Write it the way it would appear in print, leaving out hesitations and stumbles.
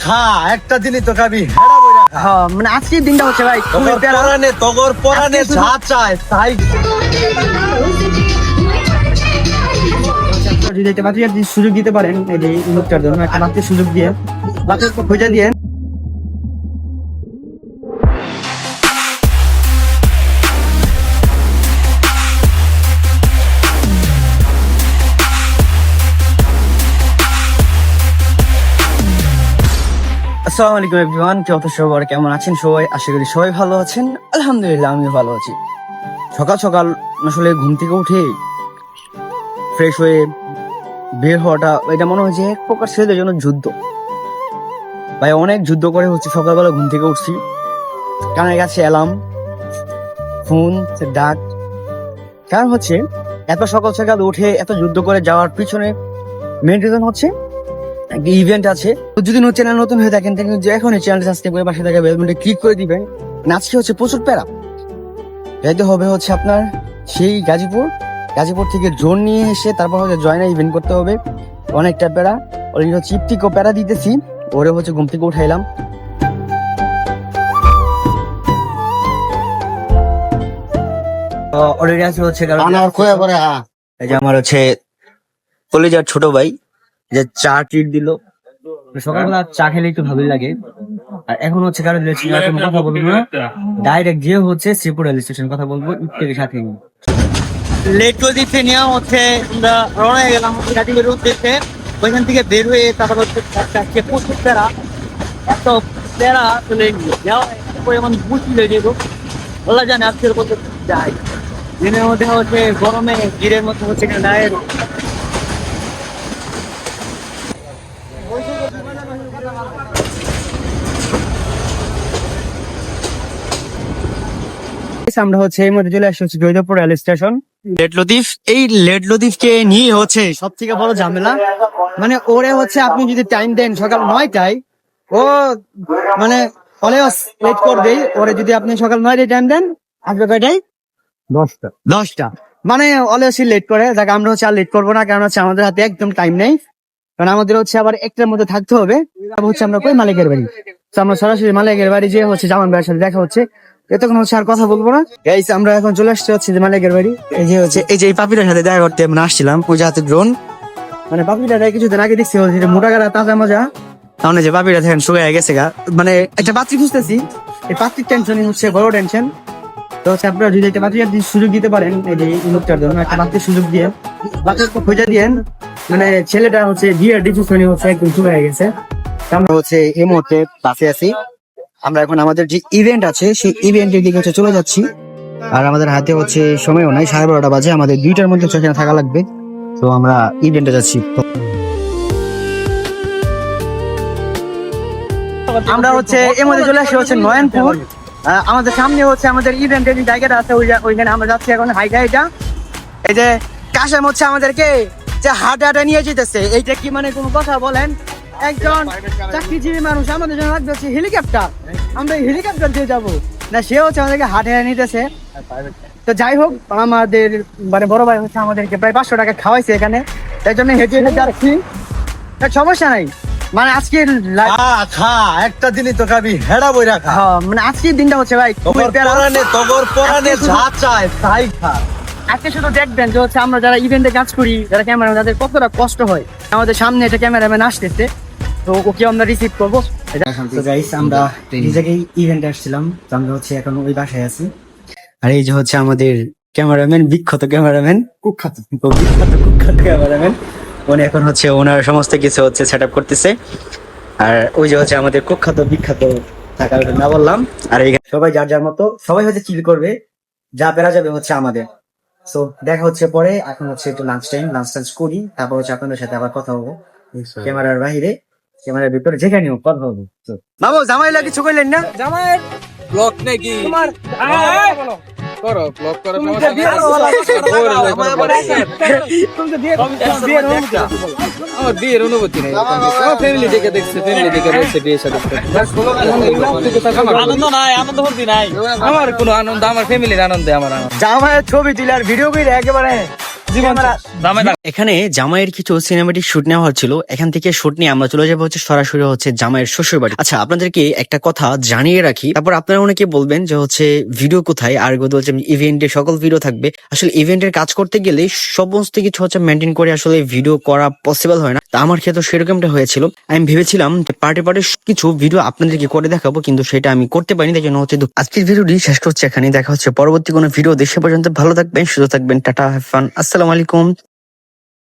খা একটা দিনই তো খাবি হেডা বইরা খা। হ্যাঁ মানে আজকের দিনটা হচ্ছে ভাই খুবই তগর প্যারা। পরানে তগর পরানে আজকে যা চায় তাই যদি একটা বাচ্চাকে যদি সুযোগ দিতে পারেন এই যে এই লোকটার জন্য একটা বাচ্চার সুযোগ দিয়ে বাচ্চাকে খুঁজে দিয়ে আসসালামু আলাইকুম এভরিওয়ান, কি অবস্থা সবার, কেমন আছেন সবাই? আশা করি সবাই ভালো আছেন। আলহামদুলিল্লাহ আমিও ভালো আছি। সকাল সকাল আসলে ঘুম থেকে উঠে ফ্রেশ হয়ে বের হওয়াটা এটা মনে হয় যে এক প্রকার ছেলেদের জন্য যুদ্ধ। ভাই অনেক যুদ্ধ করে হচ্ছে সকালবেলা ঘুম থেকে উঠছি, কানের কাছে অ্যালার্ম, ফোন, ডাক। কারণ হচ্ছে এত সকাল সকাল উঠে এত যুদ্ধ করে যাওয়ার পিছনে মেন রিজন হচ্ছে একটা ইভেন্ট আছে। তো যদি চ্যানেল নতুন হয়ে থাকেন তাহলে যে এখন চ্যানেলটা সাবস্ক্রাইব করে পাশে থাকা বেল বাটনটা ক্লিক করে দিবেন। আজকে হচ্ছে প্রচুর প্যারা যাইতে হবে হচ্ছে আপনার সেই গাজীপুর থেকে জোন নিয়ে এসে তারপর হচ্ছে জয়না ইভেন্ট করতে হবে। অনেকটা প্যারা অলরেডি হচ্ছে ইফতিকেও প্যারা দিতেছি, ওরে হচ্ছে ঘুম থেকে উঠাইলাম। অলরেডি আছে হচ্ছে এই যে আমার হচ্ছে কলেজের ছোট ভাই যে চা ট্রিট দিল। সকালবেলা চা খেলে একটু ভালোই লাগে। আর এখন হচ্ছে কারণ কথা বলবো না, ডাইরেক্ট গিয়ে হচ্ছে শ্রীপুর রেল স্টেশন কথা বলবো ইফতিকের সাথে। লেট করে দিচ্ছে নেওয়া হচ্ছে, আমরা রওনা হয়ে গেলাম গাজীপুরের উদ্দেশ্যে। ওইখান থেকে বের হয়ে তারপর হচ্ছে প্রচুর প্যারা, এত প্যারা আসলে নেওয়া পরিমাণ মুশকিল হয়ে যেত। বলা জানে আজকের মধ্যে যাই দিনের মধ্যে হচ্ছে গরমে গিরের মধ্যে হচ্ছে গায়ের আমরা হচ্ছে এই মধ্যে চলে আসছি হচ্ছে জয়দেবপুর রেল স্টেশন। লেট লতিফকে নিয়ে হচ্ছে সব থেকে বড় ঝামেলা। মানে ওরে হচ্ছে আপনি যদি টাইম দেন সকাল 9টায়, ও মানে অলওয়েজ লেট করবেই। ওরে যদি আপনি সকাল 9টায় টাইম দেন আসবে কয়টায়? 10টা। মানে অলওয়েজ লেট করে। দেখ আমরা হচ্ছে আর লেট করবো না, কারণ হচ্ছে আমাদের হাতে একদম টাইম নেই। কারণ আমাদের হচ্ছে আবার একটার মধ্যে থাকতে হবে। হচ্ছে আমরা কই মালিকের বাড়ি, তো আমরা সরাসরি মালিকের বাড়ি যে হচ্ছে জামান ভাইয়ের সাথে দেখা হচ্ছে। এতক্ষণ হচ্ছে আর কথা বলবো না গাইস, আমরা এখন চলে আসছি হচ্ছে যে মালিকের বাড়ি। এই যে হচ্ছে এই যে এই পাপিটার সাথে দেখা করতে আমরা আসছিলাম, ওই যে হাতে ড্রোন। মানে পাপিটা কিছুদিন আগে দেখছি হচ্ছে মোটা গাড়া তাজা মজা, তাহলে যে পাপিটা দেখেন শুয়ে গেছে গা। মানে একটা পাত্রী খুঁজতেছি, এই পাত্রীর টেনশনই হচ্ছে বড় টেনশন। তো হচ্ছে আপনারা যদি একটা পাত্রীর সুযোগ দিতে পারেন এই যে এই লোকটার জন্য একটা পাত্রীর সুযোগ দিয়ে বাচ্চাকে খুঁজে দিয়েন। মানে ছেলেটা হচ্ছে বিয়ের ডিসিশনই হচ্ছে একদম শুয়ে গেছে। আমরা হচ্ছে এই মুহূর্তে বাসে আছি, আমরা এখন আমাদের যে ইভেন্ট আছে সেই ইভেন্টের দিকে হচ্ছে চলে যাচ্ছি। আর আমাদের হাতে হচ্ছে সময়ও নাই, 12:30 বাজে, আমাদের 2টার মধ্যে সেখানে থাকা লাগবে। তো আমরা ইভেন্টে যাচ্ছি। আমরা হচ্ছে এর মধ্যে চলে আসছি হচ্ছে নয়নপুর। আমাদের সামনে হচ্ছে আমাদের ইভেন্টের যে জায়গাটা আছে ওইখানে আমরা যাচ্ছি এখন হাইটা। এই যে কাশেম হচ্ছে আমাদেরকে যে হাঁটা নিয়ে যেতেছে, এইটা কি মানে কোনো কথা বলেন? একজন চাকরিজীবী মানুষ, আমাদের জন্য লাগবে হচ্ছে হেলিকপ্টার, আমরা হেলিকপ্টার দিয়ে যাবো না, সে হচ্ছে আমাদেরকে হাটে নিতেছে। তো যাই হোক, আমাদের মানে বড় ভাই হচ্ছে আমাদেরকে প্রায় 500 টাকা খাওয়াইছে এখানে, তাই জন্য হেঁটে হেঁটে যাচ্ছি। সমস্যা নাই, মানে আজকের খা একটা দিনই তো খাবি হেডা বইরা খা। মানে আজকের দিনটা হচ্ছে ভাই তগর পরানে যা চায় তাই খা। আজকে শুধু দেখবেন যে হচ্ছে আমরা যারা ইভেন্টে কাজ করি, যারা ক্যামেরা, তাদের কতটা কষ্ট হয়। আমাদের সামনে একটা ক্যামেরাম্যান আসতেছে, তো ওকে আমরা রিসিভ করবো। তো গাইস, আমরা নিজেকেই ইভেন্টে আসছিলাম, তো আমরা হচ্ছে এখন ওই বাসায় আছি। আর এই যে হচ্ছে আমাদের ক্যামেরাম্যান, বিখ্যাত কুখ্যাত ক্যামেরাম্যান, উনি এখন হচ্ছে ওনার সমস্ত কিছু হচ্ছে সেট আপ করতেছে। আর ওই যে হচ্ছে আমাদের বিখ্যাত থাকা না বললাম। আর এইখানে সবাই যার যার মতো সবাই হচ্ছে চিল করবে, যা পেরা যাবে হচ্ছে আমাদের। সো দেখা হচ্ছে পরে, এখন হচ্ছে একটু লাঞ্চ টাইম করি, তারপর হচ্ছে আপনাদের সাথে আবার কথা হবো ক্যামেরার বাহিরে, ক্যামেরার ভিতরে যেখানে হোক কথা হবো। বাবু জামাই লাগে কিছু কইলেন না? জামাই ব্লক নাকি তোমার করো ব্লক করো তুমি তো বিয়ে আমার বিয়ের অনুভূতি নেই। আমার ফ্যামিলি দেখে দেখছে, ফ্যামিলি দেখে বলছে বিয়ে সাথে আনন্দ নাই, আনন্দ ফুর্তি নাই। আমার কোনো আনন্দ, আমার ফ্যামিলির আনন্দে আমার জামাইয়ের ছবি তুলে আর ভিডিও করে একেবারে এখানে জামাইয়ের কিছু সিনেমেটিক শুট নেওয়া হচ্ছিল, এখান থেকে শুট নিয়ে আমরা চলে যাবো হচ্ছে সরাসরি হচ্ছে জামাইয়ের শ্বশুর বাড়ি। আচ্ছা, আপনাদেরকে একটা কথা জানিয়ে রাখি, তারপর আপনারা অনেকে বলবেন যে হচ্ছে ভিডিও কোথায়, আর বলছে ইভেন্টের সকল ভিডিও থাকবে। আসলে ইভেন্টের কাজ করতে গেলে সমস্ত কিছু হচ্ছে মেনটেন করে আসলে ভিডিও করা পসিবল হয় না। তা আমার ক্ষেত্রে সেরকমটা হয়েছিল। আমি ভেবেছিলাম পার্টি কিছু ভিডিও আপনাদেরকে করে দেখাবো, কিন্তু সেটা আমি করতে পারিনি, তাই জন্য হচ্ছে আজকের ভিডিওটি শেষ করছি এখানে। দেখা হচ্ছে পরবর্তী কোনো ভিডিও। দেশে পর্যন্ত ভালো থাকবেন, সুস্থ থাকবেন। টাটা, হ্যাভ ফান, আসসালামু আলাইকুম।